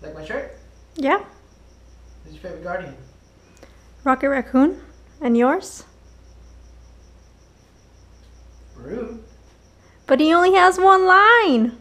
Like my shirt? Yeah. Who's your favorite guardian? Rocket Raccoon. And yours? Rude. But he only has one line.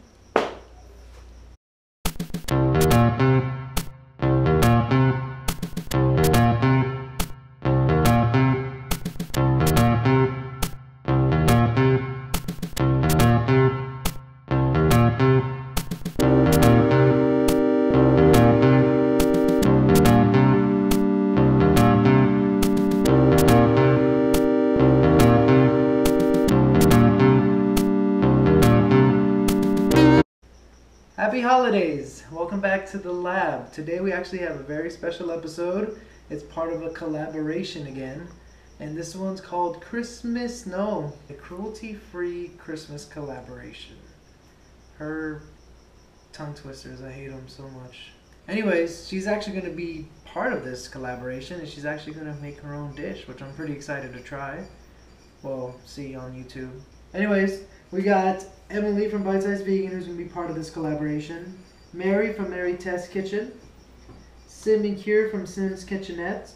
Happy holidays! Welcome back to the lab. Today we actually have a very special episode. It's part of a collaboration again. And this one's called the Cruelty-Free Christmas Collaboration. Her tongue twisters, I hate them so much. Anyways, she's actually going to be part of this collaboration and she's actually going to make her own dish, which I'm pretty excited to try. Well, see on YouTube. Anyways, we got Emily from BiteSizeVegan, who's going to be part of this collaboration. Mary from Mary Test Kitchen. Sim and Cure from Sim's Kitchenette.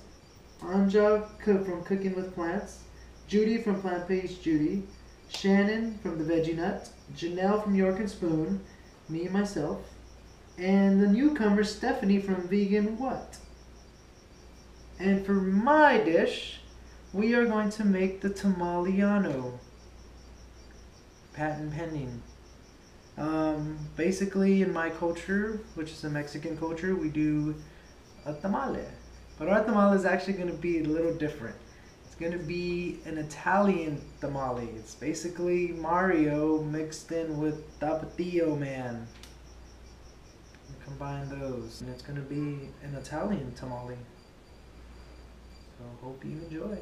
Anja from Cooking with Plants. Judy from Plant-Based Judy. Shannon from the Veggie Nut. Janelle from York and Spoon. Me and myself. And the newcomer Stephanie from Vegan What? And for my dish, we are going to make the Tamaliano. Patent pending. Basically in my culture, which is a Mexican culture, we do a tamale. But our tamale is actually going to be a little different. It's going to be an Italian tamale. It's basically Mario mixed in with Tapatio Man. Combine those. And it's going to be an Italian tamale. So hope you enjoy.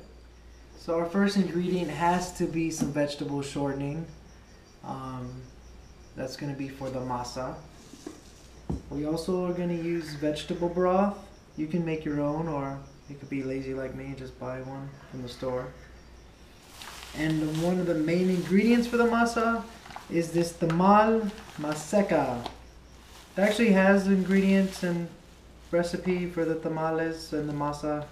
So our first ingredient has to be some vegetable shortening. That's going to be for the masa. We also are going to use vegetable broth. You can make your own, or you could be lazy like me and just buy one from the store. And one of the main ingredients for the masa is this tamal maseca. It actually has ingredients and recipe for the tamales and the masa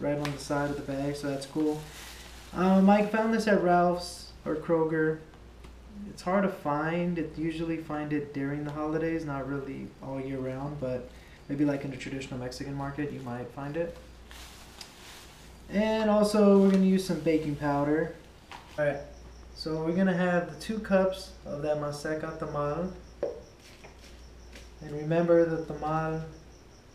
right on the side of the bag, so that's cool. I found this at Ralph's or Kroger. It's hard to find. Usually find it during the holidays, not really all year round, but maybe like in the traditional Mexican market you might find it. And also we're going to use some baking powder. Alright, so we're going to have the 2 cups of that maseca tamal. And remember the tamal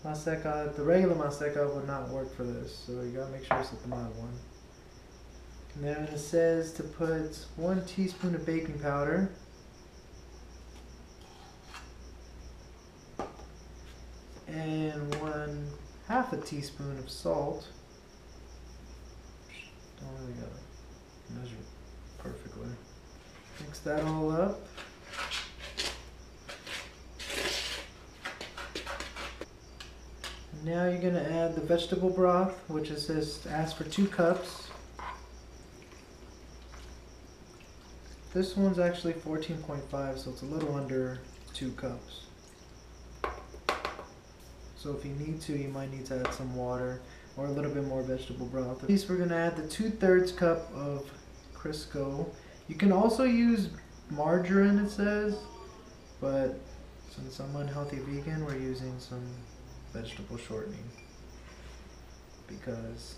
maseca, the regular maseca would not work for this, so you gotta make sure it's the tamal one. And then it says to put 1 teaspoon of baking powder. And 1/2 a teaspoon of salt. Don't really gotta measure perfectly. Mix that all up. Now you're going to add the vegetable broth, which it says ask for 2 cups. This one's actually 14.5, so it's a little under 2 cups. So if you need to, you might need to add some water or a little bit more vegetable broth. At least we're going to add the 2/3 cup of Crisco. You can also use margarine, it says, but since I'm unhealthy vegan, we're using some vegetable shortening, because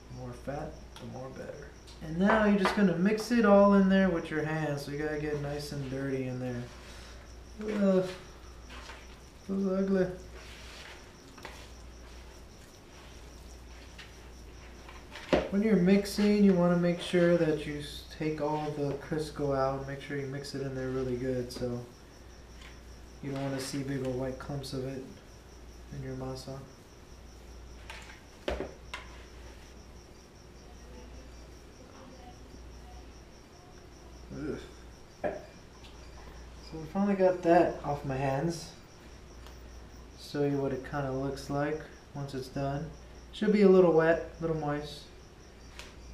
the more fat, the more better. And now you're just going to mix it all in there with your hands, so you gotta get nice and dirty in there. Ugh, feels ugly. When you're mixing, you want to make sure that you take all the Crisco out. Make sure you mix it in there really good, so you don't want to see big old white clumps of it in your masa. Ugh. So we finally got that off my hands. Show you what it kind of looks like once it's done. Should be a little wet, a little moist.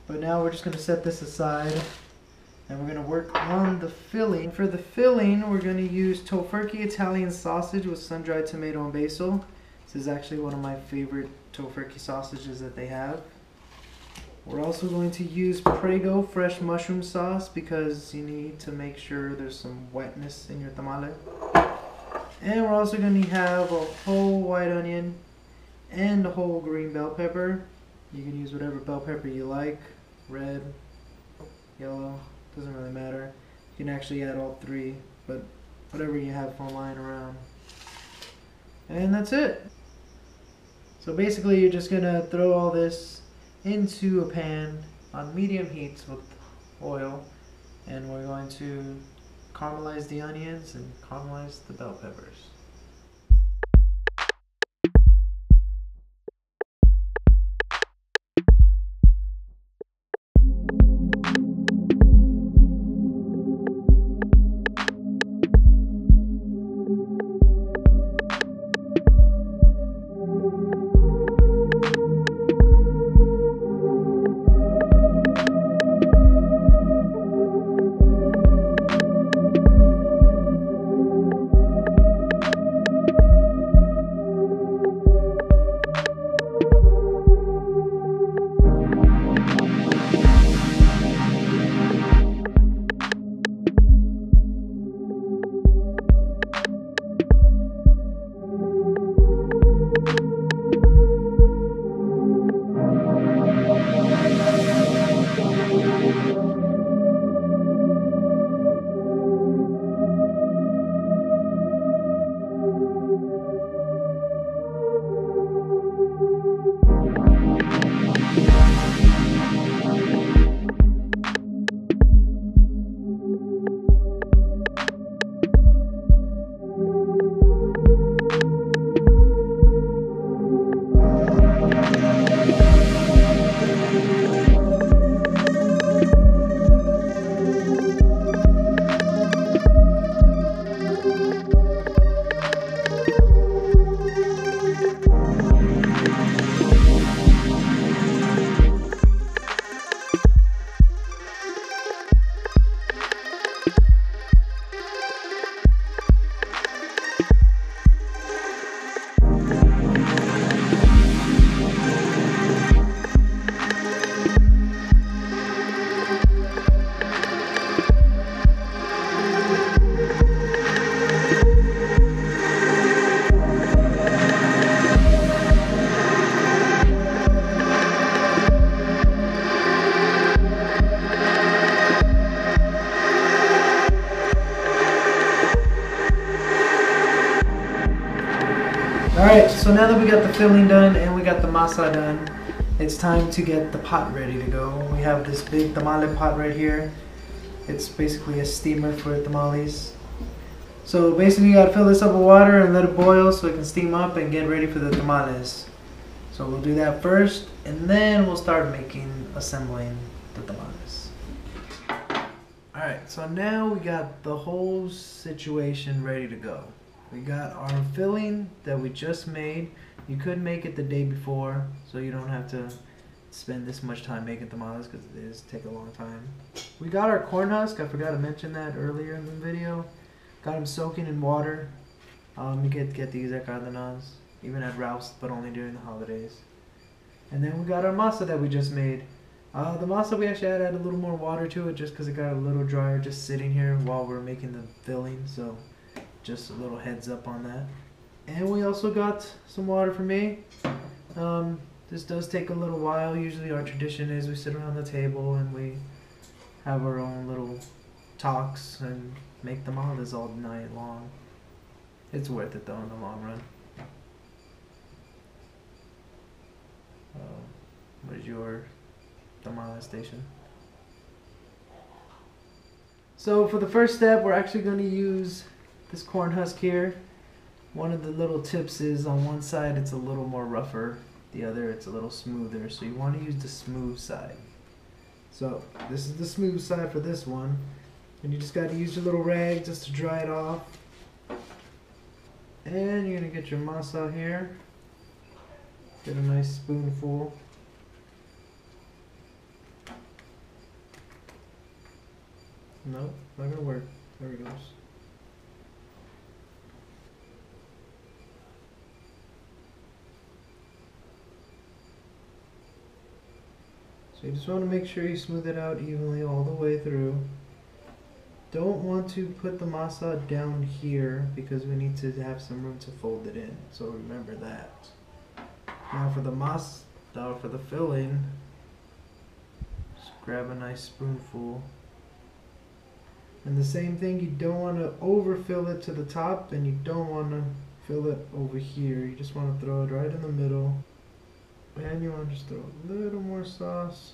But now we're just going to set this aside And we're gonna work on the filling. For the filling, we're gonna use tofurkey Italian sausage with sun-dried tomato and basil. This is actually one of my favorite tofurkey sausages that they have. We're also going to use Prego fresh mushroom sauce because you need to make sure there's some wetness in your tamale. And we're also going to have a whole white onion and a whole green bell pepper. You can use whatever bell pepper you like, red, yellow, doesn't really matter. You can actually add all three, but whatever you have lying around. And that's it. So basically you're just going to throw all this into a pan on medium heat with oil, and we're going to caramelize the onions and caramelize the bell peppers. Alright, so now that we got the filling done and we got the masa done, it's time to get the pot ready to go. We have this big tamale pot right here. It's basically a steamer for tamales. So basically you gotta fill this up with water and let it boil so it can steam up and get ready for the tamales. So we'll do that first and then we'll start assembling the tamales. Alright, so now we got the whole situation ready to go. We got our filling that we just made. You could make it the day before, so you don't have to spend this much time making tamales because it does take a long time. We got our corn husk. I forgot to mention that earlier in the video. Got them soaking in water. You get these at Cardenas, even at Ralph's, but only during the holidays. And then we got our masa that we just made. The masa, we actually added a little more water to it just because it got a little drier just sitting here while we're making the filling. So just a little heads up on that. And we also got some water for me. This does take a little while. Usually our tradition is we sit around the table and we have our own little talks and make tamales all night long. It's worth it though in the long run. What is your tamale station? So for the first step, we're actually going to use this corn husk here. One of the little tips is on one side it's a little more rougher, the other it's a little smoother, so you want to use the smooth side. So this is the smooth side for this one, and you just got to use your little rag just to dry it off. And you're going to get your masa here, get a nice spoonful. Nope, not gonna work. There it goes. So you just want to make sure you smooth it out evenly all the way through. Don't want to put the masa down here because we need to have some room to fold it in. So remember that. Now for the filling, just grab a nice spoonful. And the same thing, you don't want to overfill it to the top and you don't want to fill it over here. You just want to throw it right in the middle. And you want to just throw a little more sauce.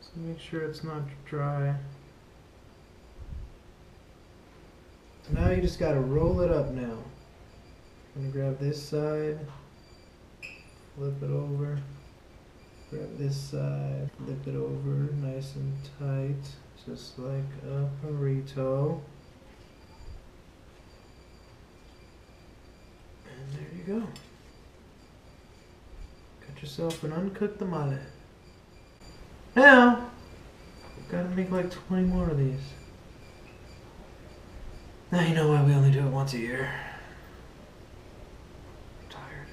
So make sure it's not dry. Now you just got to roll it up now. I'm going to grab this side, flip it over, grab this side, flip it over nice and tight, just like a burrito. And there you go. Got yourself an uncooked tamale. Now, we've got to make like 20 more of these. Now you know why we only do it once a year. I'm tired.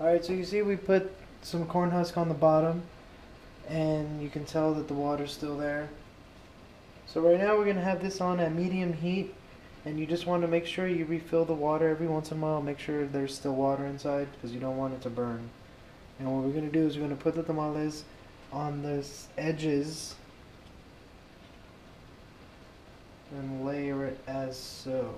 Alright, so you see we put some corn husk on the bottom and you can tell that the water's still there. So right now we're going to have this on at medium heat, and you just want to make sure you refill the water every once in a while. Make sure there's still water inside because you don't want it to burn. And what we're going to do is we're going to put the tamales on the edges and layer it as so.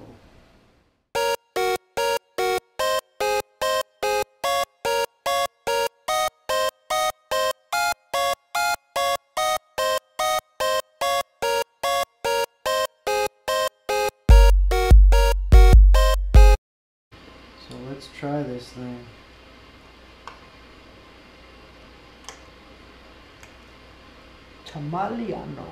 So let's try this thing. Tamaliano.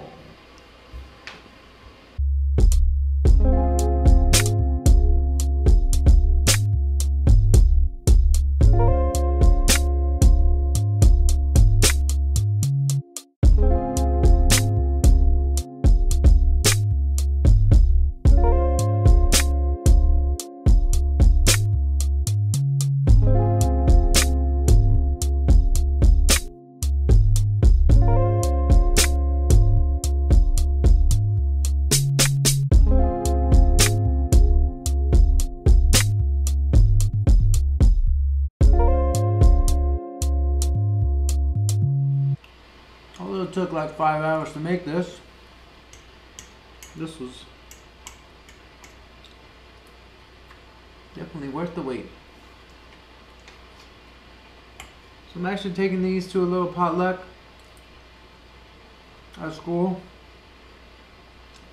took like 5 hours to make this. This was definitely worth the wait. So I'm actually taking these to a little potluck at school,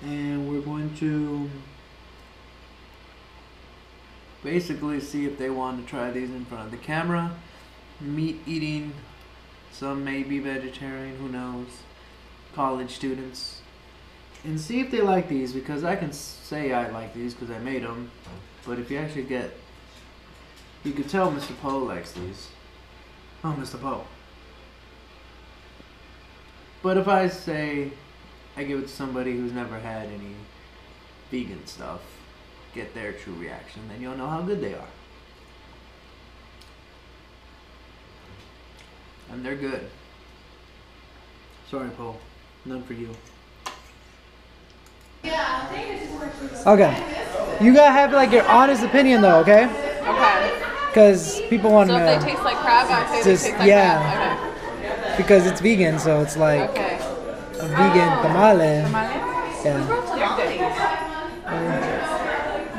and we're going to basically see if they want to try these in front of the camera. Meat eating, some may be vegetarian, who knows, college students, and see if they like these, because I can say I like these because I made them, but if you actually get, you could tell Mr. Poe likes these. Oh, Mr. Poe. But if I say I give it to somebody who's never had any vegan stuff, get their true reaction, then you'll know how good they are. And they're good. Sorry, Poe. None for you. Okay. You gotta have like your honest opinion though, okay? Okay. Because people want to know. So if they taste like crab, I say they taste like crab. Okay. Because it's vegan, so it's like a vegan tamale. Tamales? Yeah.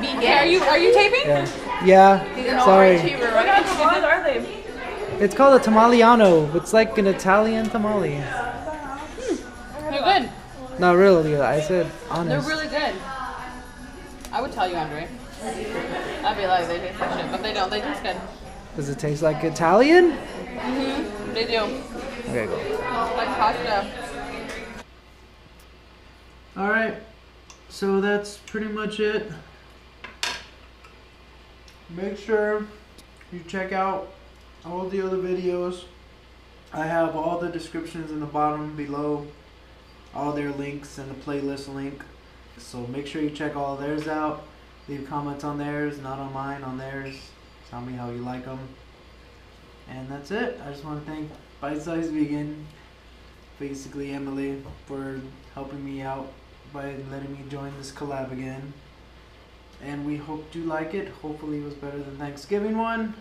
Vegan. Are you taping? Yeah. Sorry. What kind of tamales are they? It's called a Tamaliano. It's like an Italian tamale. They're good. Not really. I said honest. They're really good. I would tell you, Andre. I'd be like, they taste like shit, but they don't. They taste good. Does it taste like Italian? Mm-hmm. They do. Okay, go. Like pasta. Alright. So that's pretty much it. Make sure you check out all the other videos. I have all the descriptions in the bottom below. All their links and the playlist link. So make sure you check all theirs out. Leave comments on theirs, not on mine, on theirs. Tell me how you like them. And that's it. I just want to thank BiteSizeVegan, basically Emily, for helping me out by letting me join this collab again. And we hope you like it. Hopefully it was better than Thanksgiving one.